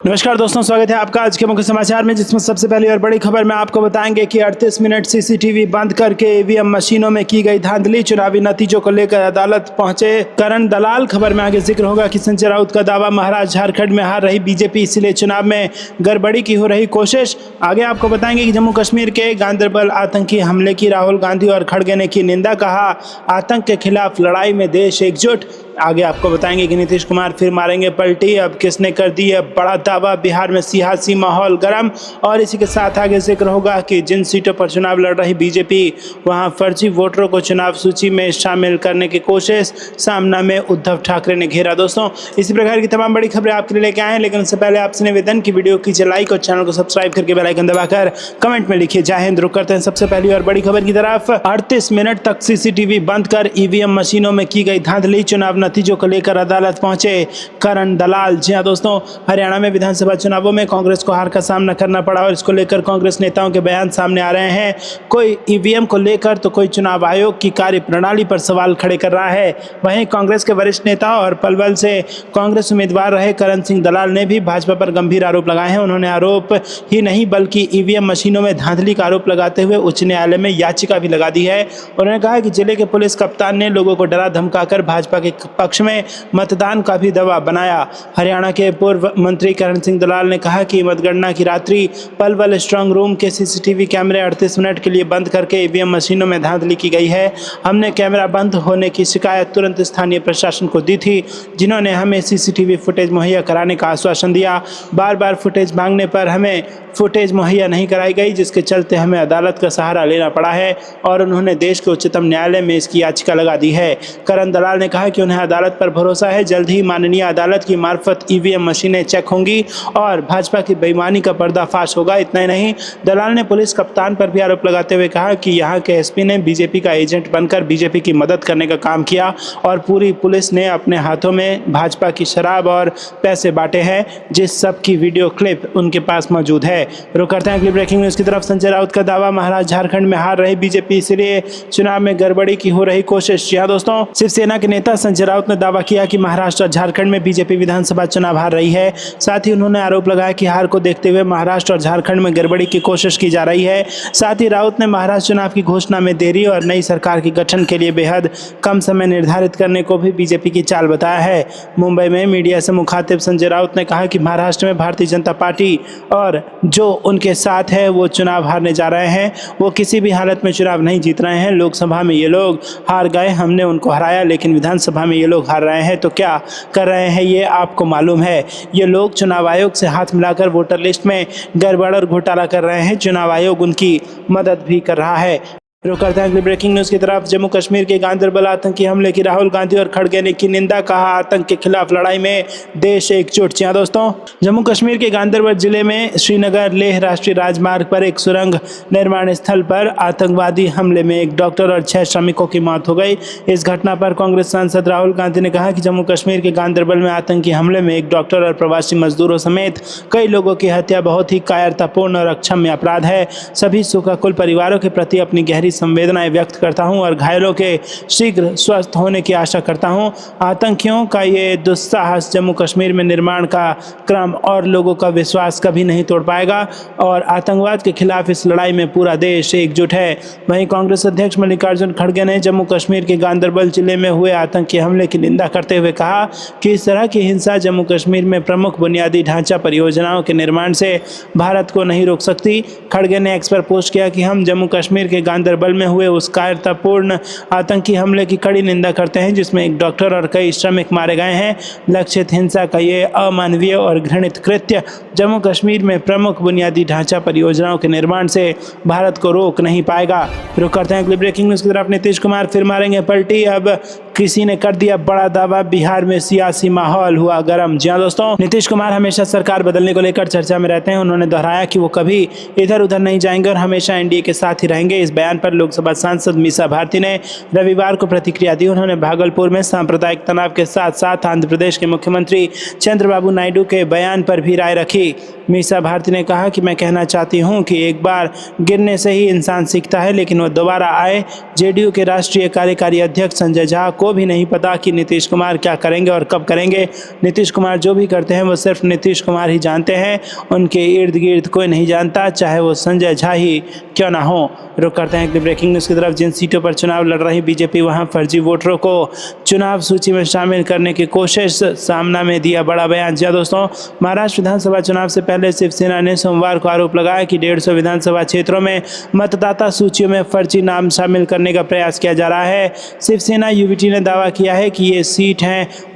नमस्कार दोस्तों, स्वागत है आपका आज के मुख्य समाचार में, जिसमें सबसे पहली और बड़ी खबर में आपको बताएंगे कि 38 मिनट सीसीटीवी बंद करके ईवीएम मशीनों में की गई धांधली, चुनावी नतीजों को लेकर अदालत पहुंचे करण दलाल। खबर में आगे जिक्र होगा कि संजय राउत का दावा, महाराष्ट्र झारखंड में हार रही बीजेपी, इसलिए चुनाव में गड़बड़ी की हो रही कोशिश। आगे आपको बताएंगे कि जम्मू कश्मीर के गांदरबल आतंकी हमले की राहुल गांधी और खड़गे ने की निंदा, कहा आतंक के खिलाफ लड़ाई में देश एकजुट। आगे आपको बताएंगे कि नीतीश कुमार फिर मारेंगे पलटी, अब किसने कर दी है बड़ा दावा, बिहार में सियासी माहौल गर्म। और इसी के साथ आगे जिक्र होगा कि जिन सीटों पर चुनाव लड़ रही बीजेपी, वहां फर्जी वोटरों को चुनाव सूची में शामिल करने की कोशिश, सामना में उद्धव ठाकरे ने घेरा। दोस्तों, इसी प्रकार की तमाम बड़ी खबरें आपके लिए लेके आए हैं, लेकिन उससे पहले आपसे निवेदन की वीडियो कीजिए लाइक और चैनल को सब्सक्राइब करके बेल आइकन दबाकर कमेंट में लिखिए जय हिंद। रुक करते हैं सबसे पहली और बड़ी खबर की तरफ। 38 मिनट तक सीसीटीवी बंद कर ईवीएम मशीनों में की गई धांधली, चुनाव नतीजों को लेकर अदालत पहुंचे करण दलाल। जी हां दोस्तों, हरियाणा में विधानसभा चुनावों में कांग्रेस को हार का सामना करना पड़ा और इसको लेकर कांग्रेस नेताओं के बयान सामने आ रहे हैं। कोई ईवीएम को लेकर तो कोई चुनाव आयोग की कार्यप्रणाली पर सवाल खड़े कर रहा है। वहीं कांग्रेस के वरिष्ठ नेता और पलवल से कांग्रेस उम्मीदवार रहे करण सिंह दलाल ने भी भाजपा पर गंभीर आरोप लगाए हैं। उन्होंने आरोप ही नहीं बल्कि ईवीएम मशीनों में धांधली का आरोप लगाते हुए उच्च न्यायालय में याचिका भी लगा दी है। उन्होंने कहा कि जिले के पुलिस कप्तान ने लोगों को डरा धमकाकर भाजपा के पक्ष में मतदान का भी दबाव बनाया। हरियाणा के पूर्व मंत्री करण सिंह दलाल ने कहा कि मतगणना की रात्रि पलवल स्ट्रांग रूम के सीसीटीवी कैमरे 38 मिनट के लिए बंद करके ईवीएम मशीनों में धांधली की गई है। हमने कैमरा बंद होने की शिकायत तुरंत स्थानीय प्रशासन को दी थी, जिन्होंने हमें सीसीटीवी फुटेज मुहैया कराने का आश्वासन दिया। बार बार फुटेज मांगने पर हमें फुटेज मुहैया नहीं कराई गई, जिसके चलते हमें अदालत का सहारा लेना पड़ा है और उन्होंने देश के उच्चतम न्यायालय में इसकी याचिका लगा दी है। करण दलाल ने कहा कि उन्हें अदालत पर भरोसा है, जल्द ही माननीय अदालत की मार्फत ईवीएम मशीनें चेक होंगी और भाजपा की बेईमानी का पर्दाफाश होगा। इतना ही नहीं, दलाल ने पुलिस कप्तान पर भी आरोप लगाते हुए कहा कि यहाँ के एसपी ने बीजेपी का एजेंट बनकर बीजेपी की मदद करने का काम किया और पूरी पुलिस ने अपने हाथों में भाजपा की शराब और पैसे बांटे हैं, जिस सब की वीडियो क्लिप उनके पास मौजूद है। रुक करते हैं अगली ब्रेकिंग न्यूज की तरफ। संजय राउत का दावा, महाराष्ट्र झारखंड में हार रही बीजेपी, इसलिए चुनाव में गड़बड़ी की हो रही कोशिश। जी हां दोस्तों, शिवसेना के नेता संजय राउत ने दावा किया कि महाराष्ट्र और झारखंड में बीजेपी विधानसभा चुनाव हार रही है। साथ ही उन्होंने आरोप लगाया कि हार को देखते हुए महाराष्ट्र और झारखंड में गड़बड़ी की कोशिश की जा रही है। साथ ही राउत ने महाराष्ट्र चुनाव की घोषणा में देरी और नई सरकार के गठन के लिए बेहद कम समय निर्धारित करने को भी बीजेपी की चाल बताया है। मुंबई में मीडिया से मुखातिब संजय राउत ने कहा कि महाराष्ट्र में भारतीय जनता पार्टी और जो उनके साथ है वो चुनाव हारने जा रहे हैं। वो किसी भी हालत में चुनाव नहीं जीत रहे हैं। लोकसभा में ये लोग हार गए, हमने उनको हराया, लेकिन विधानसभा में ये लोग हार रहे हैं। तो क्या कर रहे हैं ये आपको मालूम है? ये लोग चुनाव आयोग से हाथ मिलाकर वोटर लिस्ट में गड़बड़ और घोटाला कर रहे हैं। चुनाव आयोग उनकी मदद भी कर रहा है। रुक करते हैं अगली ब्रेकिंग न्यूज की तरफ। जम्मू कश्मीर के गांदरबल आतंकी हमले की राहुल गांधी और खड़गे ने की निंदा, कहा आतंक के खिलाफ लड़ाई में देश एकजुट। जी हां दोस्तों, जम्मू कश्मीर के गांदरबल जिले में श्रीनगर लेह राष्ट्रीय राजमार्ग पर एक सुरंग निर्माण स्थल पर आतंकवादी हमले में एक डॉक्टर और 6 श्रमिकों की मौत हो गई। इस घटना पर कांग्रेस सांसद राहुल गांधी ने कहा कि जम्मू कश्मीर के गांदरबल में आतंकी हमले में एक डॉक्टर और प्रवासी मजदूरों समेत कई लोगों की हत्या बहुत ही कायरतापूर्ण और अक्षम्य अपराध है। सभी शोकाकुल परिवारों के प्रति अपनी गहरी संवेदनाएं व्यक्त करता हूं और घायलों के शीघ्र स्वस्थ होने की आशा करता हूं। आतंकियों का ये दुस्साहस जम्मू कश्मीर में निर्माण का क्रम और लोगों का विश्वास कभी नहीं तोड़ पाएगा और आतंकवाद के खिलाफ इस लड़ाई में पूरा देश एकजुट है। वहीं कांग्रेस अध्यक्ष मल्लिकार्जुन खड़गे ने जम्मू कश्मीर के गांदरबल जिले में हुए आतंकी हमले की निंदा करते हुए कहा कि इस तरह की हिंसा जम्मू कश्मीर में प्रमुख बुनियादी ढांचा परियोजनाओं के निर्माण से भारत को नहीं रोक सकती। खड़गे ने एक्स पर पोस्ट किया कि हम जम्मू कश्मीर के गांदरबल में हुए उस कायरतापूर्ण आतंकी हमले की कड़ी निंदा करते हैं, जिसमें एक डॉक्टर और कई श्रमिक मारे गए हैं। लक्षित हिंसा का ये अमानवीय और घृणित कृत्य जम्मू कश्मीर में प्रमुख बुनियादी ढांचा परियोजनाओं के निर्माण से भारत को रोक नहीं पाएगा। रुक करते हैं अगली ब्रेकिंग न्यूज की तरफ। नीतीश कुमार फिर मारेंगे पलटी, अब किसी ने कर दिया बड़ा दावा, बिहार में सियासी माहौल हुआ गर्म। जी हां दोस्तों, नीतीश कुमार हमेशा सरकार बदलने को लेकर चर्चा में रहते हैं। उन्होंने दोहराया कि वो कभी इधर उधर नहीं जाएंगे और हमेशा एनडीए के साथ ही रहेंगे। इस बयान पर लोकसभा सांसद मीसा भारती ने रविवार को प्रतिक्रिया दी। उन्होंने भागलपुर में सांप्रदायिक तनाव के साथ साथ आंध्र प्रदेश के मुख्यमंत्री चंद्रबाबू नायडू के बयान पर भी राय रखी। मीसा भारती ने कहा कि मैं कहना चाहती हूं कि एक बार गिरने से ही इंसान सीखता है, लेकिन वो दोबारा आए। जेडीयू के राष्ट्रीय कार्यकारी अध्यक्ष संजय झा को भी नहीं पता कि नीतीश कुमार क्या करेंगे और कब करेंगे। नीतीश कुमार जो भी करते हैं वो सिर्फ नीतीश कुमार ही जानते हैं, उनके इर्द गिर्द कोई नहीं जानता, चाहे वो संजय झा ही क्यों ना हो। रुक करते हैं ब्रेकिंग न्यूज़ की तरफ। जिन सीटों पर चुनाव लड़ रही बीजेपी, वहां फर्जी वोटरों को चुनाव सूची में शामिल करने की कोशिश, सामना में दिया बड़ा बयान। जी दोस्तों, महाराष्ट्र विधानसभा चुनाव से पहले शिवसेना ने सोमवार को आरोप लगाया कि 150 विधानसभा क्षेत्रों में मतदाता सूचियों में फर्जी नाम शामिल करने का प्रयास किया जा रहा है। शिवसेना यूवीटी ने दावा किया है कि ये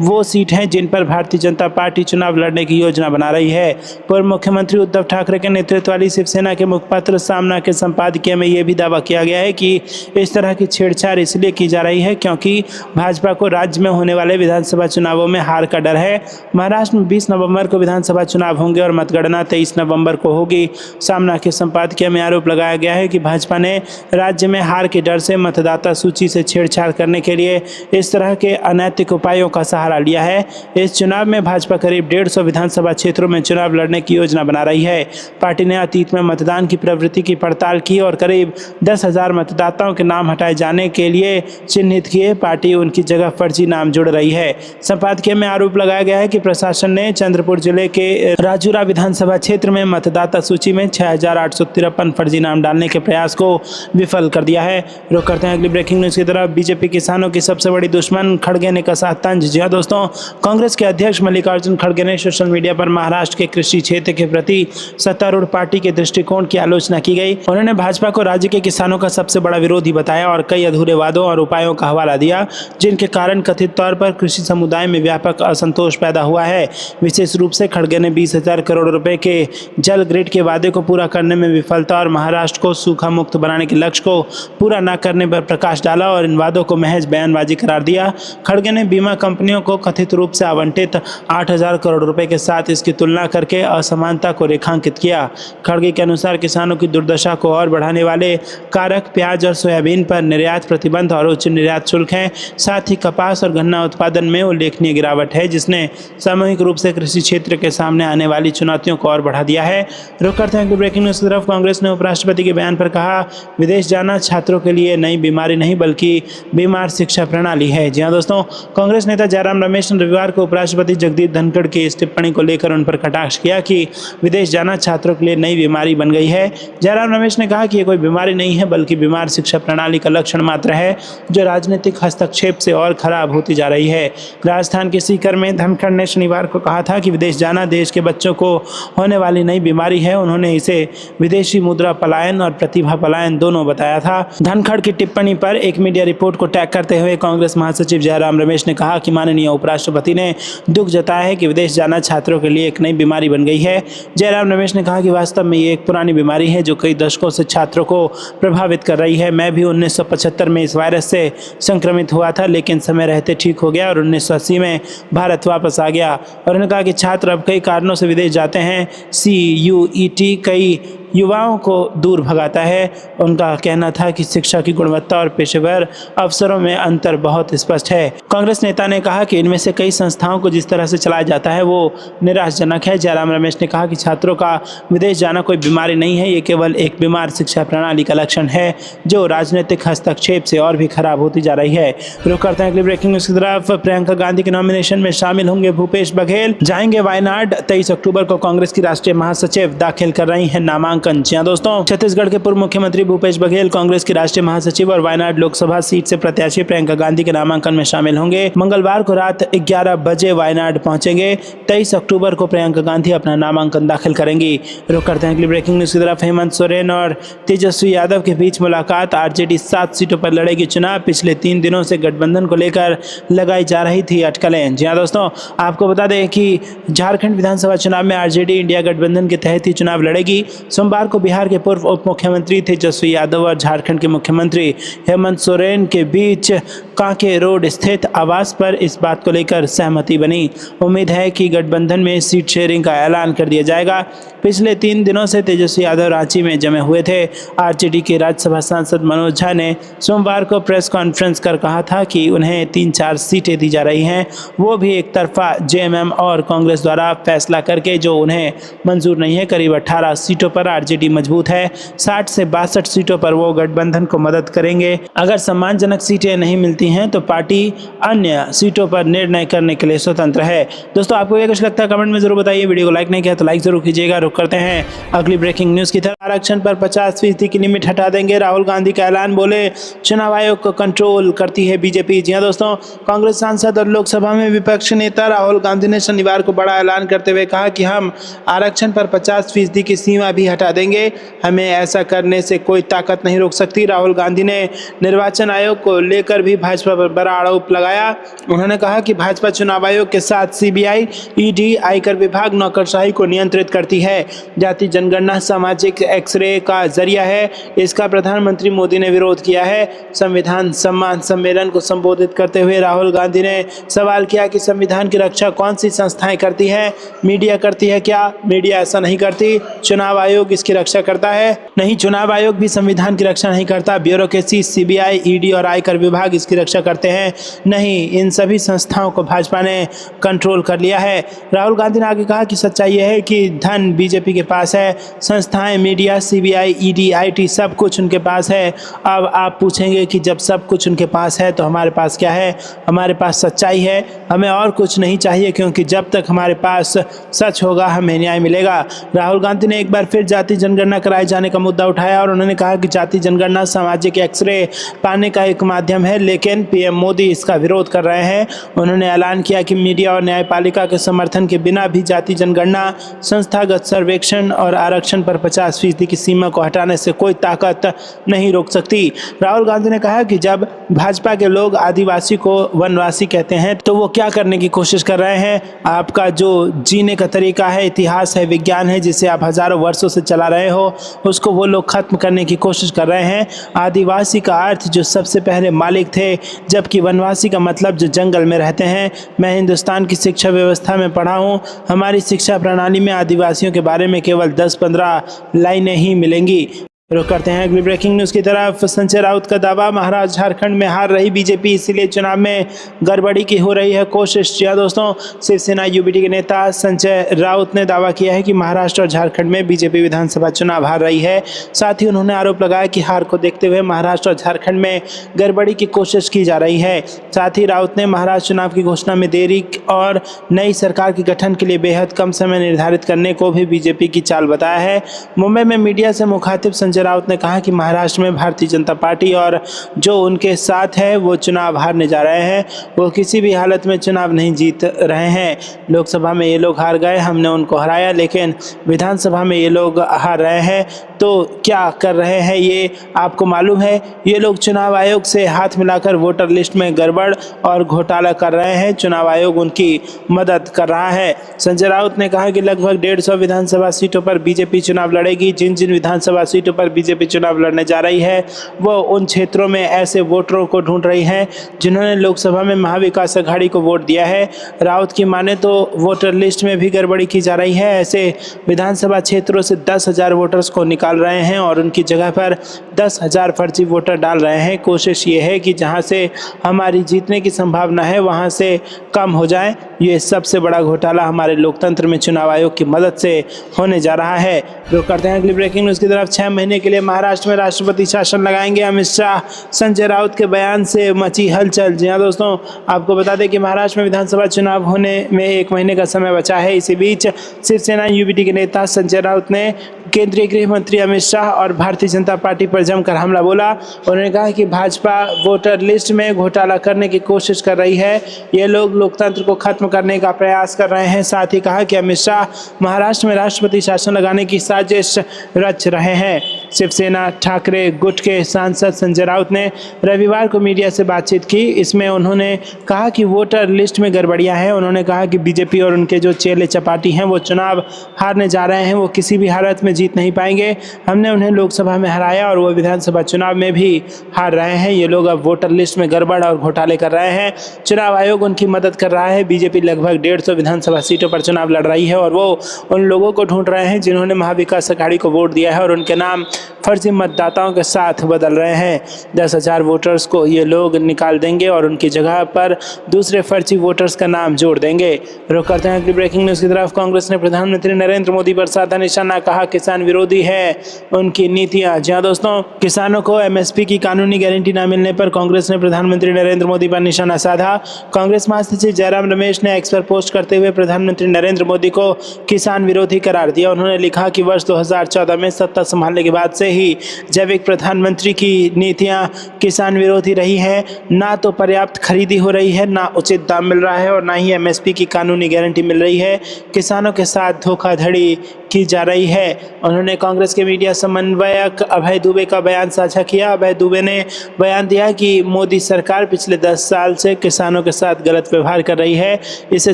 वो सीट हैं जिन पर भारतीय जनता पार्टी चुनाव लड़ने की योजना बना रही है। पूर्व मुख्यमंत्री उद्धव ठाकरे के नेतृत्व वाली शिवसेना के मुखपत्र सामना के संपादकीय में यह भी दावा किया गया है कि इस तरह की छेड़छाड़ इसलिए की जा रही है क्योंकि भाजपा को राज्य में होने वाले विधानसभा चुनावों में हार का डर है। महाराष्ट्र में 20 नवंबर को विधानसभा चुनाव होंगे और मतगणना 23 नवंबर को होगी। सामना के संपादकीय में आरोप लगाया गया है कि भाजपा ने राज्य में हार के डर से मतदाता सूची से छेड़छाड़ करने के लिए इस तरह के अनैतिक उपायों का सहारा लिया है। इस चुनाव में भाजपा करीब 150 विधानसभा क्षेत्रों में चुनाव लड़ने की योजना बना रही है। पार्टी ने अतीत में मतदान की प्रवृत्ति की पड़ताल की और करीब 10,000 मतदाताओं के नाम हटाए जाने के लिए चिन्हित किए। पार्टी उनकी जगह फर्जी नाम जोड़ रही है। संपादकीय में आरोप लगाया गया है कि प्रशासन ने चंद्रपुर जिले के राजूरा विधानसभा क्षेत्र में मतदाता सूची में 6,853 फर्जी नाम डालने के प्रयास को विफल कर दिया है। रुक करते हैं अगली ब्रेकिंग न्यूज़ की तरफ। बीजेपी किसानों की सबसे बड़ी दुश्मन, खड़गे ने कसा तंज। जी हाँ दोस्तों, कांग्रेस के अध्यक्ष मल्लिकार्जुन खड़गे ने सोशल मीडिया पर महाराष्ट्र के कृषि क्षेत्र के प्रति सत्तारूढ़ पार्टी के दृष्टिकोण की आलोचना की गई। उन्होंने भाजपा को राज्य के किसानों का सबसे बड़ा विरोधी बताया और कई अधूरे वादों और उपायों का हवाला दिया जिनके कारण कथित तौर पर कृषि समुदाय में व्यापक असंतोष पैदा हुआ है। विशेष रूप से खड़गे ने 20,000 करोड़ रुपए के जल ग्रिड के वादे को पूरा करने में विफलता और महाराष्ट्र को सूखा मुक्त बनाने के लक्ष्य को पूरा न करने पर प्रकाश डाला और इन वादों को महज बयानबाजी करार दिया। खड़गे ने बीमा कंपनियों को कथित रूप से आवंटित 8,000 करोड़ रुपए के साथ इसकी तुलना करके असमानता को रेखांकित किया। खड़गे के अनुसार किसानों की दुर्दशा को और बढ़ाने वाले कारक प्याज और सोयाबीन पर निर्यात प्रतिबंध और उच्च निर्यात शुल्क हैं। साथ ही कपास और गन्ना उत्पादन में उल्लेखनीय गिरावट है जिसने सामूहिक रूप से कृषि क्षेत्र के सामने आने वाली चुनौतियों को और बढ़ा दिया है। रुक करते हैं ब्रेकिंग न्यूज़ की तरफ। कांग्रेस ने उपराष्ट्रपति के बयान पर कहा, विदेश जाना छात्रों के लिए नई बीमारी नहीं बल्कि बीमार शिक्षा प्रणाली है। जी हाँ दोस्तों, कांग्रेस नेता जयराम रमेश ने रविवार को उपराष्ट्रपति जगदीप धनखड़ की इस टिप्पणी को लेकर उन पर कटाक्ष किया कि विदेश जाना छात्रों के लिए नई बीमारी बन गई है। जयराम रमेश ने कहा कि ये कोई बीमारी नहीं है बल्कि बीमार शिक्षा प्रणाली का लक्षण मात्र है जो राजनीतिक हस्तक्षेप से और खराब होती जा रही है। राजस्थान के सीकर में धनखड़ ने शनिवार को कहा था कि विदेश जाना देश के बच्चों को होने वाली नई बीमारी है। उन्होंने इसे विदेशी मुद्रा पलायन और प्रतिभा पलायन दोनों बताया था। धनखड़ की टिप्पणी पर एक मीडिया रिपोर्ट को टैग करते हुए कांग्रेस महासचिव जयराम रमेश ने कहा कि माननीय उपराष्ट्रपति ने दुख जताया है कि विदेश जाना छात्रों के लिए एक नई बीमारी बन गई है। जयराम रमेश ने कहा कि वास्तव में ये एक पुरानी बीमारी है जो कई दशकों से छात्रों को प्रभावित कर रही है। मैं भी 1975 में इस वायरस से संक्रमित हुआ था लेकिन समय रहते ठीक हो गया और 1980 में भारत वापस आ गया। और उन्होंने कहा कि छात्र अब कई कारणों से विदेश जाते हैं। CUET कई युवाओं को दूर भगाता है। उनका कहना था कि शिक्षा की गुणवत्ता और पेशेवर अवसरों में अंतर बहुत स्पष्ट है। कांग्रेस नेता ने कहा कि इनमें से कई संस्थाओं को जिस तरह से चलाया जाता है वो निराशाजनक है। जयराम रमेश ने कहा कि छात्रों का विदेश जाना कोई बीमारी नहीं है, ये केवल एक बीमार शिक्षा प्रणाली का लक्षण है जो राजनीतिक हस्तक्षेप से और भी खराब होती जा रही है। रुक करते हैं अगली ब्रेकिंग न्यूज़ की तरफ। प्रियंका गांधी के नॉमिनेशन में शामिल होंगे भूपेश बघेल, जाएंगे वायनाड। 23 अक्टूबर को कांग्रेस की राष्ट्रीय महासचिव दाखिल कर रही है नामांकन। दोस्तों, छत्तीसगढ़ के पूर्व मुख्यमंत्री भूपेश बघेल कांग्रेस की राष्ट्रीय महासचिव और वायनाड लोकसभा सीट से प्रत्याशी प्रियंका गांधी के नामांकन में शामिल होंगे। मंगलवार को रात 11 बजे वायनाड पहुंचेंगे। 23 अक्टूबर को प्रियंका गांधी अपना नामांकन दाखिल करेंगी। रुक करते हैं अगली ब्रेकिंग न्यूज़ की तरफ। हेमंत सोरेन और तेजस्वी यादव के बीच मुलाकात। आरजेडी 7 सीटों पर लड़ेगी चुनाव। पिछले 3 दिनों से गठबंधन को लेकर लगाई जा रही थी अटकलें। जी हाँ दोस्तों, आपको बता दें कि झारखंड विधानसभा चुनाव में आरजेडी इंडिया गठबंधन के तहत ही चुनाव लड़ेगी। सोमवार को बिहार के पूर्व उप मुख्यमंत्री तेजस्वी यादव और झारखंड के मुख्यमंत्री हेमंत सोरेन के बीच कांके रोड स्थित आवास पर इस बात को लेकर सहमति बनी। उम्मीद है कि गठबंधन में सीट शेयरिंग का ऐलान कर दिया जाएगा। पिछले 3 दिनों से तेजस्वी यादव रांची में जमे हुए थे। आरजेडी के राज्यसभा सांसद मनोज झा ने सोमवार को प्रेस कॉन्फ्रेंस कर कहा था कि उन्हें 3-4 सीटें दी जा रही हैं, वो भी एक तरफा जेएमएम और कांग्रेस द्वारा फैसला करके जो उन्हें मंजूर नहीं है। करीब 18 सीटों पर आरजेडी मजबूत है। 60 से 62 सीटों पर वो गठबंधन को मदद करेंगे। अगर सम्मानजनक सीटें नहीं मिलती हैं तो पार्टी अन्य सीटों पर निर्णय करने के लिए स्वतंत्र है। दोस्तों, आपको ये कुछ लगता है कमेंट में जरूर बताइए। वीडियो को लाइक नहीं किया तो लाइक जरूर कीजिएगा। रुक करते हैं अगली ब्रेकिंग न्यूज की तरफ। आरक्षण पर 50% की लिमिट हटा देंगे, राहुल गांधी का ऐलान। बोले चुनाव आयोग को कंट्रोल करती है बीजेपी। जी हां दोस्तों, कांग्रेस सांसद और लोकसभा में विपक्ष नेता राहुल गांधी ने शनिवार को बड़ा ऐलान करते हुए कहा कि हम आरक्षण पर 50% की सीमा भी हटा देंगे। हमें ऐसा करने से कोई ताकत नहीं रोक सकती। राहुल गांधी ने निर्वाचन आयोग को लेकर भी भाजपा पर बड़ा आरोप लगाया। उन्होंने कहा कि भाजपा चुनाव आयोग के साथ सीबीआई, ईडी, आयकर विभाग नौकरशाही को नियंत्रित करती है। जाति जनगणना सामाजिक एक्सरे का जरिया है, इसका प्रधानमंत्री मोदी ने विरोध किया है। संविधान सम्मान सम्मेलन को संबोधित करते हुए राहुल गांधी ने सवाल किया कि संविधान की रक्षा कौन सी संस्थाएं करती है? मीडिया करती है क्या? मीडिया ऐसा नहीं करती। चुनाव आयोग इसकी रक्षा करता है? नहीं, चुनाव आयोग भी संविधान की रक्षा नहीं करता। ब्यूरोक्रेसी, सीबीआई, ईडी और आयकर विभाग इसकी रक्षा करते हैं। नहीं, इन सभी संस्थाओं को भाजपा ने कंट्रोल कर लिया है। राहुल गांधी ने आगे कहा कि सच्चाई यह है कि धन बीजेपी के पास है। संस्थाएं, मीडिया, सीबीआई, ईडी, आईटी सब कुछ उनके पास है। अब आप पूछेंगे कि जब सब कुछ उनके पास है तो हमारे पास क्या है? हमारे पास सच्चाई है। हमें और कुछ नहीं चाहिए, क्योंकि जब तक हमारे पास सच होगा हमें न्याय मिलेगा। राहुल गांधी ने एक बार फिर जाति जनगणना कराए जाने का मुद्दा उठाया और उन्होंने कहा कि जाति जनगणना सामाजिक एक्सरे पाने का एक माध्यम है, लेकिन पीएम मोदी इसका विरोध कर रहे हैं। उन्होंने ऐलान किया कि मीडिया और न्यायपालिका के समर्थन के बिना भी जाति जनगणना, संस्थागत सर्वेक्षण और आरक्षण पर 50% की सीमा को हटाने से कोई ताकत नहीं रोक सकती। राहुल गांधी ने कहा कि जब भाजपा के लोग आदिवासी को वनवासी कहते हैं तो वो क्या करने की कोशिश कर रहे हैं? आपका जो जीने का तरीका है, इतिहास है, विज्ञान है, जिसे आप हजारों वर्षों से चला रहे हो, उसको वो लोग खत्म करने की कोशिश कर रहे हैं। आदिवासी का अर्थ जो सबसे पहले मालिक थे, जबकि वनवासी का मतलब जो जंगल में रहते हैं। मैं हिंदुस्तान की शिक्षा व्यवस्था में पढ़ा हूँ। हमारी शिक्षा प्रणाली में आदिवासियों के बारे में केवल 10-15 लाइनें ही मिलेंगी। रुक करते हैं अगली ब्रेकिंग न्यूज़ की तरफ। संजय राउत का दावा, महाराष्ट्र झारखंड में हार रही बीजेपी, इसीलिए चुनाव में गड़बड़ी की हो रही है कोशिश। जी दोस्तों, शिवसेना यूबीटी के नेता संजय राउत ने दावा किया है कि महाराष्ट्र और झारखंड में बीजेपी विधानसभा चुनाव हार रही है। साथ ही उन्होंने आरोप लगाया कि हार को देखते हुए महाराष्ट्र और झारखंड में गड़बड़ी की कोशिश की जा रही है। साथ ही राउत ने महाराष्ट्र चुनाव की घोषणा में देरी और नई सरकार के गठन के लिए बेहद कम समय निर्धारित करने को भी बीजेपी की चाल बताया है। मुंबई में मीडिया से मुखातिब संजय राउत ने कहा कि महाराष्ट्र में भारतीय जनता पार्टी और जो उनके साथ है वो चुनाव हारने जा रहे हैं। वो किसी भी हालत में चुनाव नहीं जीत रहे हैं। लोकसभा में ये लोग हार गए, हमने उनको हराया, लेकिन विधानसभा में ये लोग हार रहे हैं। तो क्या कर रहे हैं ये आपको मालूम है? ये लोग चुनाव आयोग से हाथ मिलाकर वोटर लिस्ट में गड़बड़ और घोटाला कर रहे हैं। चुनाव आयोग उनकी मदद कर रहा है। संजय राउत ने कहा कि लगभग 150 विधानसभा सीटों पर बीजेपी चुनाव लड़ेगी। जिन जिन विधानसभा सीटों पर बीजेपी चुनाव लड़ने जा रही है वो उन क्षेत्रों में ऐसे वोटरों को ढूंढ रही है जिन्होंने लोकसभा में महाविकास अघाड़ी को वोट दिया है। राउत की माने तो वोटर लिस्ट में भी गड़बड़ी की जा रही है। ऐसे विधानसभा क्षेत्रों से 10,000 वोटर्स को निकाल रहे हैं और उनकी जगह पर 10,000 फर्जी वोटर डाल रहे हैं। कोशिश ये है कि जहां से हमारी जीतने की संभावना है वहां से कम हो जाए। ये सबसे बड़ा घोटाला हमारे लोकतंत्र में चुनाव आयोग की मदद से होने जा रहा है। रुक करते हैं अगली ब्रेकिंग न्यूज़ की तरफ। 6 महीने के लिए महाराष्ट्र में राष्ट्रपति शासन लगाएंगे अमित शाह, संजय राउत के बयान से मची हलचल। जी हाँ दोस्तों, आपको बता दें कि महाराष्ट्र में विधानसभा चुनाव होने में 1 महीने का समय बचा है। इसी बीच शिवसेना यूबीटी के नेता संजय राउत ने केंद्रीय गृह मंत्री अमित शाह और भारतीय जनता पार्टी पर जमकर हमला बोला। उन्होंने कहा कि भाजपा वोटर लिस्ट में घोटाला करने की कोशिश कर रही है। ये लोग लोकतंत्र को खत्म करने का प्रयास कर रहे हैं। साथ ही कहा कि अमित शाह महाराष्ट्र में राष्ट्रपति शासन लगाने की साजिश रच रहे हैं। शिवसेना ठाकरे गुट के सांसद संजय राउत ने रविवार को मीडिया से बातचीत की। इसमें उन्होंने कहा कि वोटर लिस्ट में गड़बड़ियां हैं। उन्होंने कहा कि बीजेपी और उनके जो चेले चपाटी हैं वो चुनाव हारने जा रहे हैं। वो किसी भी हालत में जीत नहीं पाएंगे। हमने उन्हें लोकसभा में हराया और वो विधानसभा चुनाव में भी हार रहे हैं। ये लोग अब वोटर लिस्ट में गड़बड़ और घोटाले कर रहे हैं। चुनाव आयोग उनकी मदद कर रहा है। बीजेपी लगभग 150 विधानसभा सीटों पर चुनाव लड़ रही है और वो उन लोगों को ढूंढ रहे हैं जिन्होंने महाविकास अघाड़ी को वोट दिया है और उनके नाम फर्जी मतदाताओं के साथ बदल रहे हैं। 10,000 वोटर्स को ये लोग निकाल देंगे और उनकी जगह पर दूसरे फर्जी वोटर्स का नाम जोड़ देंगे। रुक करते हैं अगली ब्रेकिंग न्यूज़ की तरफ। कांग्रेस ने प्रधानमंत्री नरेंद्र मोदी पर साधा निशाना, कहा किसान विरोधी है उनकी नीतियां। जी हाँ दोस्तों, किसानों को एमएसपी की कानूनी गारंटी न मिलने पर कांग्रेस ने प्रधानमंत्री नरेंद्र मोदी पर निशाना साधा। कांग्रेस महासचिव जयराम रमेश ने एक्स पर पोस्ट करते हुए प्रधानमंत्री नरेंद्र मोदी को किसान विरोधी करार दिया। उन्होंने लिखा कि वर्ष 2014 में सत्ता संभालने के बाद से ही जैविक प्रधानमंत्री की नीतियां किसान विरोधी रही हैं। ना तो पर्याप्त खरीदी हो रही है, ना उचित दाम मिल रहा है और ना ही एमएसपी की कानूनी गारंटी मिल रही है। किसानों के साथ धोखाधड़ी की जा रही है। उन्होंने कांग्रेस के मीडिया समन्वयक अभय दुबे का बयान साझा किया। अभय दुबे ने बयान दिया कि मोदी सरकार पिछले 10 साल से किसानों के साथ गलत व्यवहार कर रही है। इससे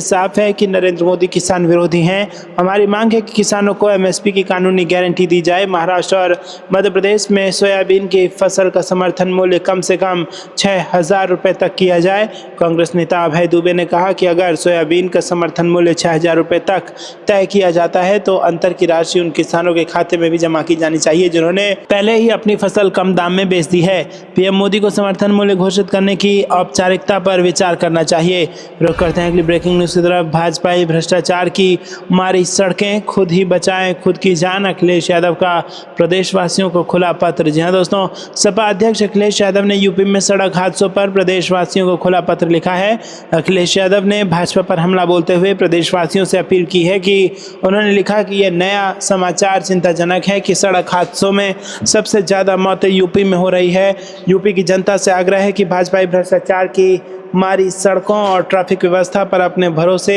साफ है कि नरेंद्र मोदी किसान विरोधी हैं। हमारी मांग है कि किसानों को एमएसपी की कानूनी गारंटी दी जाए। महाराष्ट्र और मध्य प्रदेश में सोयाबीन की फसल का समर्थन मूल्य कम से कम 6,000 रुपये तक किया जाए। कांग्रेस नेता अभय दुबे ने कहा कि अगर सोयाबीन का समर्थन मूल्य 6,000 रुपये तक तय किया जाता है तो अंतर की राशि उन किसानों के खाते में भी जमा की जानी चाहिए जिन्होंने पहले ही अपनी फसल कम दाम में बेच दी है। पीएम मोदी को समर्थन मूल्य घोषित करने की औपचारिकता पर विचार करना चाहिए। रुक करते हैं अगली ब्रेकिंग न्यूज़ की तरफ। भाजपा ही भ्रष्टाचार की मारी सड़कें, खुद ही बचाएं खुद की जान, अखिलेश यादव का प्रदेशवासियों को खुला पत्र। जी हाँ दोस्तों, सपा अध्यक्ष अखिलेश यादव ने यूपी में सड़क हादसों पर प्रदेशवासियों को खुला पत्र लिखा है। अखिलेश यादव ने भाजपा पर हमला बोलते हुए प्रदेशवासियों से अपील की है कि उन्होंने लिखा कि यह नया समाचार चिंताजनक है कि सड़क हादसों में सबसे ज़्यादा मौतें यूपी में हो रही है। यूपी की जनता से आग्रह है कि भाजपाई भ्रष्टाचार की मारी सड़कों और ट्रैफिक व्यवस्था पर अपने भरोसे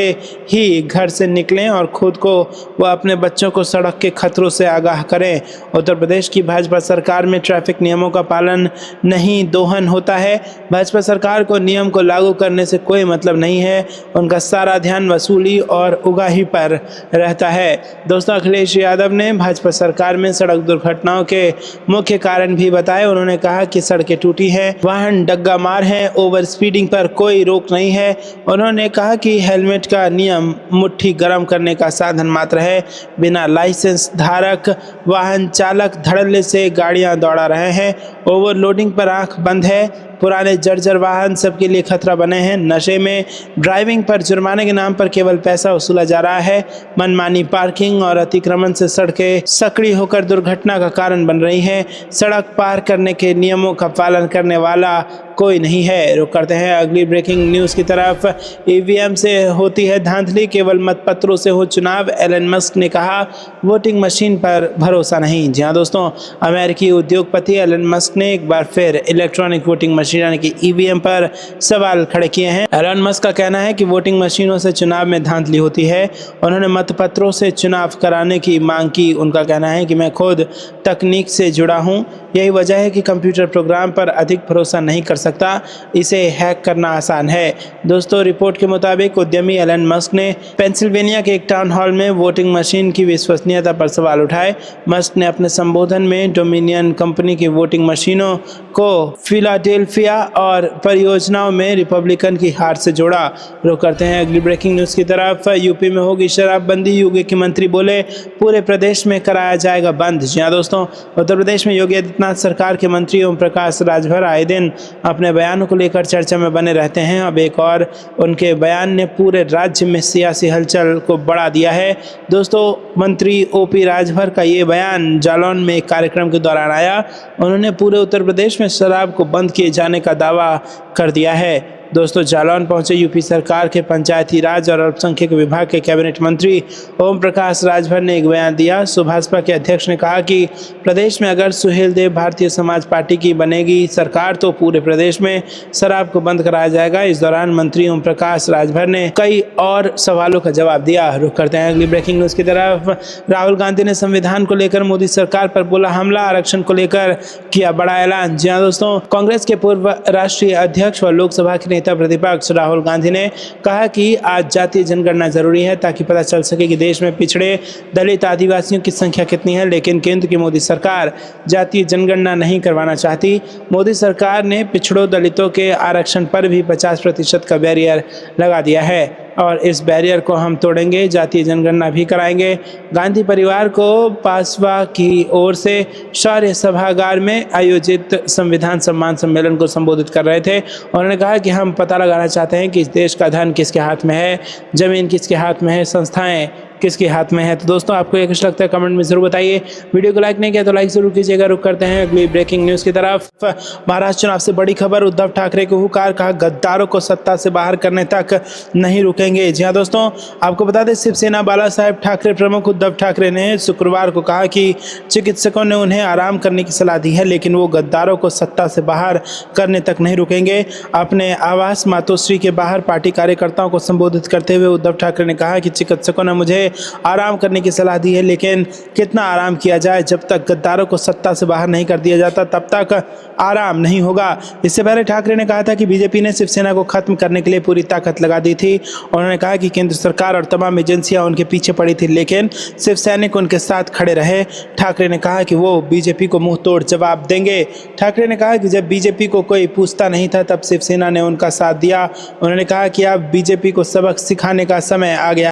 ही घर से निकलें और खुद को व अपने बच्चों को सड़क के खतरों से आगाह करें। उत्तर प्रदेश की भाजपा सरकार में ट्रैफिक नियमों का पालन नहीं दोहन होता है। भाजपा सरकार को नियम को लागू करने से कोई मतलब नहीं है। उनका सारा ध्यान वसूली और उगाही पर रहता है। दोस्तों, अखिलेश यादव ने भाजपा सरकार में सड़क दुर्घटनाओं के मुख्य कारण भी बताए। उन्होंने कहा कि सड़कें टूटी हैं, वाहन डग्गा मार हैं, ओवर स्पीडिंग पर कोई रोक नहीं है। उन्होंने कहा कि हेलमेट का नियम मुट्ठी गर्म करने का साधन मात्र है। बिना लाइसेंस धारक वाहन चालक धड़ल्ले से गाड़ियां दौड़ा रहे हैं। ओवरलोडिंग पर आंख बंद है। पुराने जर्जर वाहन सबके लिए खतरा बने हैं। नशे में ड्राइविंग पर जुर्माने के नाम पर केवल पैसा वसूला जा रहा है। मनमानी पार्किंग और अतिक्रमण से सड़कें सकड़ी होकर दुर्घटना का कारण बन रही हैं। सड़क पार करने के नियमों का पालन करने वाला कोई नहीं है। रुक करते हैं अगली ब्रेकिंग न्यूज़ की तरफ। ईवीएम से होती है धांधली, केवल मतपत्रों से हो चुनाव। एलन मस्क ने कहा वोटिंग मशीन पर भरोसा नहीं। जी हाँ दोस्तों, अमेरिकी उद्योगपति एलन मस्क ने एक बार फिर इलेक्ट्रॉनिक वोटिंग मशीन यानी कि ईवीएम पर सवाल खड़े किए हैं। एलन मस्क का कहना है कि वोटिंग मशीनों से चुनाव में धांधली होती है। उन्होंने मतपत्रों से चुनाव कराने की मांग की। उनका कहना है कि मैं खुद तकनीक से जुड़ा हूं, यही वजह है कि कंप्यूटर प्रोग्राम पर अधिक भरोसा नहीं कर सकता, इसे हैक करना आसान है। दोस्तों, रिपोर्ट के मुताबिक उद्यमी एलन मस्क ने पेंसिल्वेनिया के एक टाउन हॉल में वोटिंग मशीन की विश्वसनीयता पर सवाल उठाए। मस्क ने अपने संबोधन में डोमिनियन कंपनी की वोटिंग मशीनों को फिलाडेल्फिया और परियोजनाओं में रिपब्लिकन की हार से जोड़ा। रुक करते हैं अगली ब्रेकिंग न्यूज़ की तरफ। यूपी में होगी शराबबंदी, योगी के मंत्री बोले पूरे प्रदेश में कराया जाएगा बंद। जी हाँ दोस्तों, उत्तर प्रदेश में योगी आदित्यनाथ सरकार के मंत्री ओम प्रकाश राजभर आए दिन अपने बयानों को लेकर चर्चा में बने रहते हैं। अब एक और उनके बयान ने पूरे राज्य में सियासी हलचल को बढ़ा दिया है। दोस्तों, मंत्री ओपी राजभर का ये बयान जालौन में एक कार्यक्रम के दौरान आया। उन्होंने पूरे उत्तर प्रदेश में शराब को बंद किए जाने का दावा कर दिया है। दोस्तों, जालौन पहुंचे यूपी सरकार के पंचायती राज और अल्पसंख्यक विभाग के कैबिनेट मंत्री ओम प्रकाश राजभर ने एक बयान दिया। सुभाषपा के अध्यक्ष ने कहा कि प्रदेश में अगर सुहेल देव भारतीय समाज पार्टी की बनेगी सरकार तो पूरे प्रदेश में शराब को बंद कराया जाएगा। इस दौरान मंत्री ओम प्रकाश राजभर ने कई और सवालों का जवाब दिया। रुक करते हैं अगली ब्रेकिंग न्यूज़ की तरफ। राहुल गांधी ने संविधान को लेकर मोदी सरकार पर बोला हमला, आरक्षण को लेकर किया बड़ा ऐलान। जी हाँ दोस्तों, कांग्रेस के पूर्व राष्ट्रीय अध्यक्ष व लोकसभा के नेता प्रतिपक्ष राहुल गांधी ने कहा कि आज जातीय जनगणना जरूरी है ताकि पता चल सके कि देश में पिछड़े दलित आदिवासियों की संख्या कितनी है। लेकिन केंद्र की मोदी सरकार जातीय जनगणना नहीं करवाना चाहती। मोदी सरकार ने पिछड़ों दलितों के आरक्षण पर भी 50% का बैरियर लगा दिया है। और इस बैरियर को हम तोड़ेंगे, जातीय जनगणना भी कराएंगे। गांधी परिवार को पासवा की ओर से शौर्य सभागार में आयोजित संविधान सम्मान सम्मेलन को संबोधित कर रहे थे। उन्होंने कहा कि हम पता लगाना चाहते हैं कि इस देश का धन किसके हाथ में है, जमीन किसके हाथ में है, संस्थाएं किसके हाथ में है। तो दोस्तों आपको ये कुछ लगता है कमेंट में जरूर बताइए। वीडियो को लाइक नहीं किया तो लाइक जरूर कीजिएगा। रुक करते हैं अगली ब्रेकिंग न्यूज की तरफ। महाराष्ट्र चुनाव से बड़ी खबर, उद्धव ठाकरे को हुंकार, कहा गद्दारों को सत्ता से बाहर करने तक नहीं रुकेंगे। जी हाँ दोस्तों, आपको बता दें शिवसेना बाला साहेब ठाकरे प्रमुख उद्धव ठाकरे ने शुक्रवार को कहा कि चिकित्सकों ने उन्हें आराम करने की सलाह दी है, लेकिन वो गद्दारों को सत्ता से बाहर करने तक नहीं रुकेंगे। अपने आवास मातोश्री के बाहर पार्टी कार्यकर्ताओं को संबोधित करते हुए उद्धव ठाकरे ने कहा कि चिकित्सकों ने मुझे आराम करने की सलाह दी है, लेकिन कितना आराम किया जाए, जब तक गद्दारों को सत्ता से बाहर नहीं कर दिया जाता तब तक आराम नहीं होगा। इससे पहले ठाकरे ने कहा था कि बीजेपी ने शिवसेना को खत्म करने के लिए पूरी ताकत लगा दी थी। उन्होंने कहा कि केंद्र सरकार और तमाम एजेंसियां उनके पीछे पड़ी थी, लेकिन शिवसैनिक उनके साथ खड़े रहे। ठाकरे ने कहा कि वो बीजेपी को मुंह तोड़ जवाब देंगे। ठाकरे ने कहा कि जब बीजेपी को कोई पूछता नहीं था तब शिवसेना ने उनका साथ दिया। उन्होंने कहा कि अब बीजेपी को सबक सिखाने का समय आ गया।